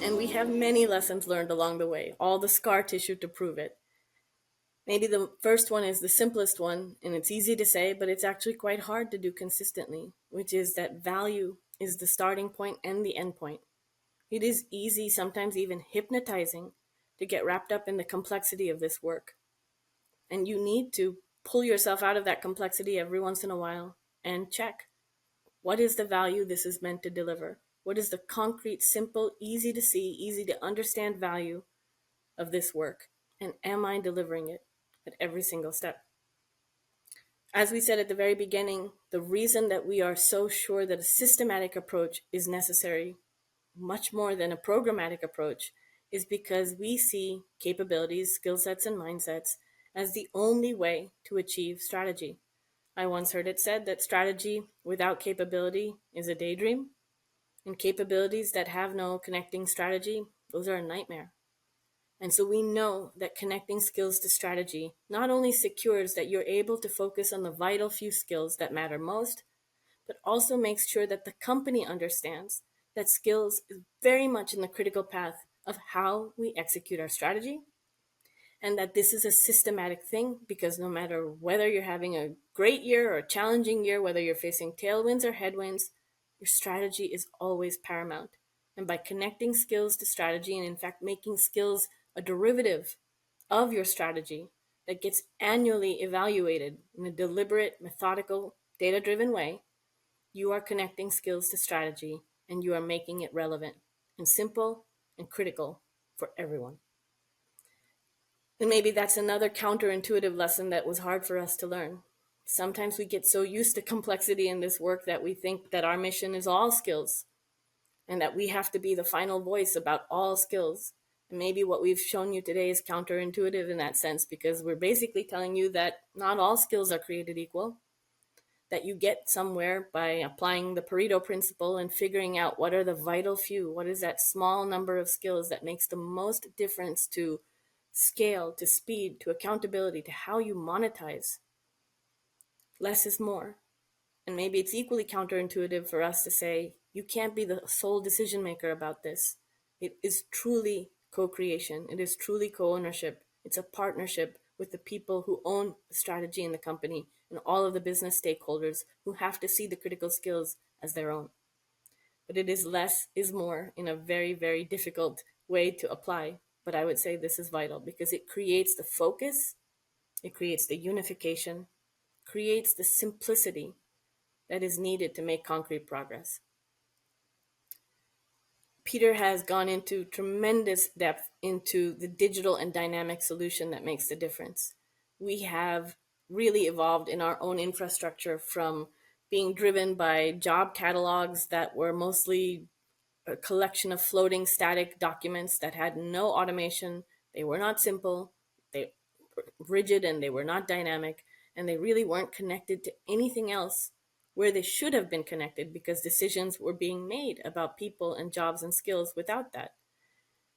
And we have many lessons learned along the way, all the scar tissue to prove it. Maybe the first one is the simplest one, and it's easy to say, but it's actually quite hard to do consistently, which is that value is the starting point and the end point. It is easy, sometimes even hypnotizing, to get wrapped up in the complexity of this work. And you need to pull yourself out of that complexity every once in a while and check, what is the value this is meant to deliver? What is the concrete, simple, easy to see, easy to understand value of this work? And am I delivering it at every single step? As we said at the very beginning, the reason that we are so sure that a systematic approach is necessary, much more than a programmatic approach, is because we see capabilities, skill sets, and mindsets as the only way to achieve strategy. I once heard it said that strategy without capability is a daydream, and capabilities that have no connecting strategy, those are a nightmare. And so we know that connecting skills to strategy not only secures that you're able to focus on the vital few skills that matter most, but also makes sure that the company understands that skills is very much in the critical path of how we execute our strategy, and that this is a systematic thing, because no matter whether you're having a great year or a challenging year, whether you're facing tailwinds or headwinds, your strategy is always paramount. And by connecting skills to strategy, and in fact making skills a derivative of your strategy that gets annually evaluated in a deliberate, methodical, data-driven way, you are connecting skills to strategy, and you are making it relevant and simple and critical for everyone. And maybe that's another counterintuitive lesson that was hard for us to learn. Sometimes we get so used to complexity in this work that we think that our mission is all skills, and that we have to be the final voice about all skills. And maybe what we've shown you today is counterintuitive in that sense, because we're basically telling you that not all skills are created equal, that you get somewhere by applying the Pareto principle and figuring out what are the vital few, what is that small number of skills that makes the most difference to scale, to speed, to accountability, to how you monetize. Less is more. And maybe it's equally counterintuitive for us to say, you can't be the sole decision maker about this. It is truly co-creation. It is truly co-ownership. It's a partnership with the people who own the strategy in the company and all of the business stakeholders who have to see the critical skills as their own. But it is less is more in a very, very difficult way to apply. But I would say this is vital because it creates the focus, it creates the unification, creates the simplicity that is needed to make concrete progress. Peter has gone into tremendous depth into the digital and dynamic solution that makes the difference. We have really evolved in our own infrastructure from being driven by job catalogs that were mostly a collection of floating static documents that had no automation. They were not simple, they were rigid, and they were not dynamic, and they really weren't connected to anything else where they should have been connected, because decisions were being made about people and jobs and skills without that.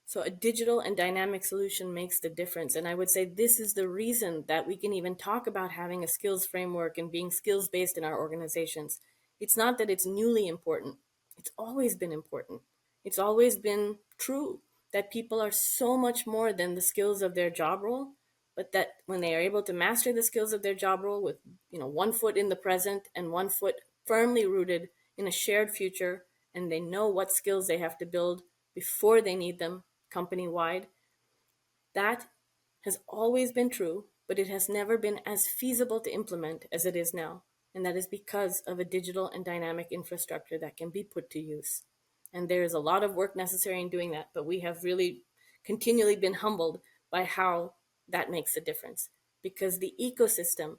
So a digital and dynamic solution makes the difference. And I would say this is the reason that we can even talk about having a skills framework and being skills based in our organizations. It's not that it's newly important. It's always been important. It's always been true that people are so much more than the skills of their job role, but that when they are able to master the skills of their job role with, one foot in the present and one foot firmly rooted in a shared future, and they know what skills they have to build before they need them company-wide, that has always been true, but it has never been as feasible to implement as it is now. And that is because of a digital and dynamic infrastructure that can be put to use. And there is a lot of work necessary in doing that, but we have really continually been humbled by how that makes a difference. Because the ecosystem,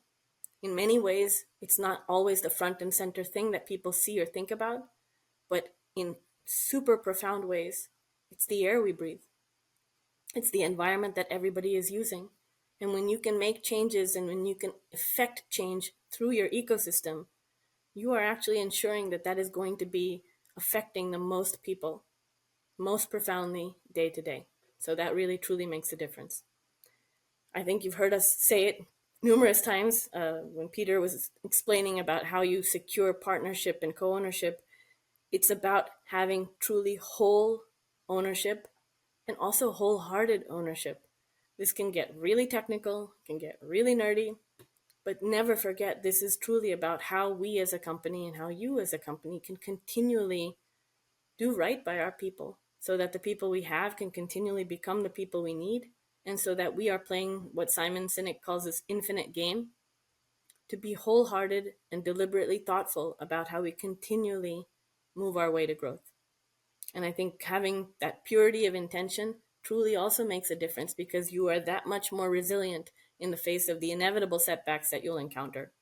in many ways, it's not always the front and center thing that people see or think about, but in super profound ways, it's the air we breathe. It's the environment that everybody is using. And when you can make changes and when you can effect change through your ecosystem, you are actually ensuring that that is going to be affecting the most people, most profoundly day to day. So that really truly makes a difference. I think you've heard us say it numerous times when Peter was explaining about how you secure partnership and co-ownership. It's about having truly whole ownership, and also wholehearted ownership. This can get really technical, can get really nerdy, but never forget this is truly about how we as a company and how you as a company can continually do right by our people so that the people we have can continually become the people we need, and so that we are playing what Simon Sinek calls this infinite game, to be wholehearted and deliberately thoughtful about how we continually move our way to growth. And I think having that purity of intention truly also makes a difference, because you are that much more resilient in the face of the inevitable setbacks that you'll encounter.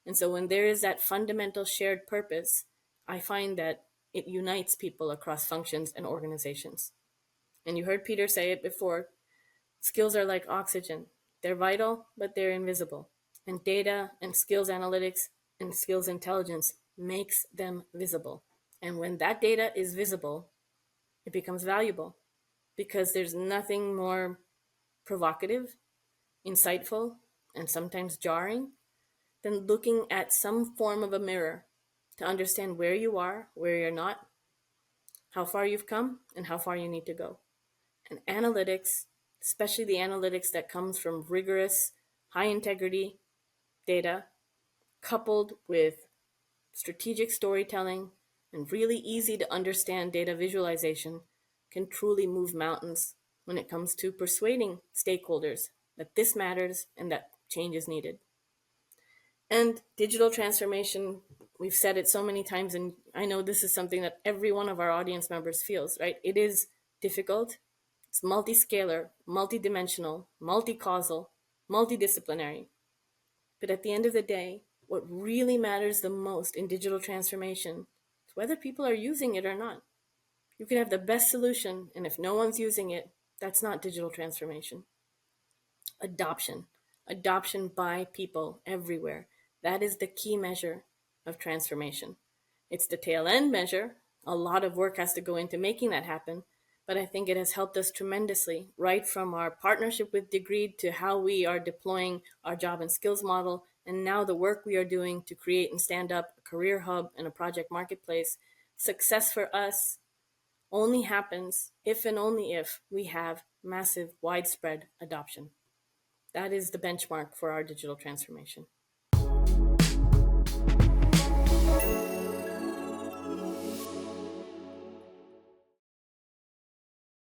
And so when there is that fundamental shared purpose, I find that it unites people across functions and organizations. And you heard Peter say it before, skills are like oxygen. They're vital, but they're invisible. And data and skills analytics and skills intelligence makes them visible. And when that data is visible, it becomes valuable, because there's nothing more provocative, insightful, and sometimes jarring than looking at some form of a mirror to understand where you are, where you're not, how far you've come, and how far you need to go. And analytics, especially the analytics that comes from rigorous, high integrity data, coupled with strategic storytelling and really easy to understand data visualization, can truly move mountains when it comes to persuading stakeholders that this matters and that change is needed. And digital transformation, we've said it so many times, and I know this is something that every one of our audience members feels, right? It is difficult. It's multi-scalar, multi-dimensional, multi-causal, multidisciplinary. But at the end of the day, what really matters the most in digital transformation is whether people are using it or not. You can have the best solution, and if no one's using it, that's not digital transformation. Adoption. Adoption by people everywhere. That is the key measure of transformation. It's the tail end measure. A lot of work has to go into making that happen, but I think it has helped us tremendously, right from our partnership with Degreed to how we are deploying our job and skills model, and now the work we are doing to create and stand up a career hub and a project marketplace. Success for us only happens if and only if we have massive, widespread adoption. That is the benchmark for our digital transformation.